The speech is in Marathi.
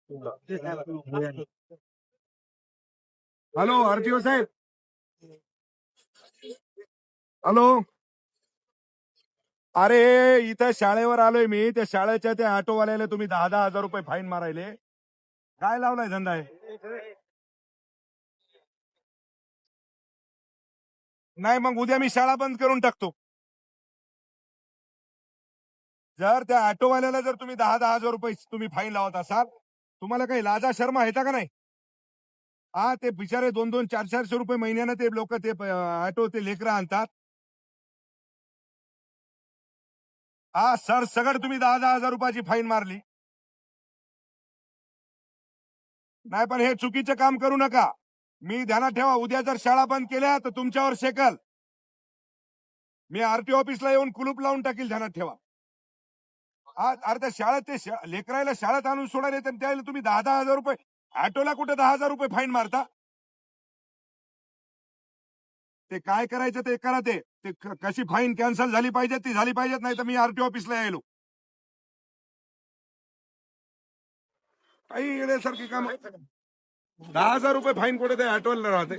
हॅलो आरटीओ साहेब, हॅलो. अरे इथं शाळेवर आलोय मी. त्या शाळेच्या त्या ऑटोवाल्याला तुम्ही 10,000 रुपये फाईन मारायले. काय लावलाय धंदा आहे? नाही मग उद्या मी शाळा बंद करून टाकतो. जर त्या ऑटोवाल्याला जर तुम्ही 10,000 रुपये तुम्ही फाईन लावत असाल, तुम्हाला काही लाजा शर्मा येता का नाही? हा, ते बिचारे 2-2, 400 रुपये महिन्यानं ते लोक ते ऑटो ते लेकरं आणतात. हा सर, सगळं तुम्ही 10,000 रुपयाची फाईन मारली. नाही पण हे चुकीचं काम करू नका. मी ध्यानात ठेवा, उद्या जर शाळा बंद केल्या तर तुमच्यावर शेकल. मी आरटीओ ऑफिसला येऊन कुलूप लावून टाकील, ध्यानात ठेवा. आज अरे त्या शाळेत ते लेकरायला शाळेत आणून सोडायला तर त्याला तुम्ही 10,000 रुपये, ऑटोला कुठे 10,000 रुपये फाईन मारता? ते काय करायचं ते करा. ते कशी फाईन कॅन्सल झाली पाहिजे ती झाली पाहिजेत, नाही तर मी आरटीओ ऑफिसला यायलो. काही येण्यासारखी काम. 10,000 रुपये फाईन कुठे त्या ऑटोला राहते.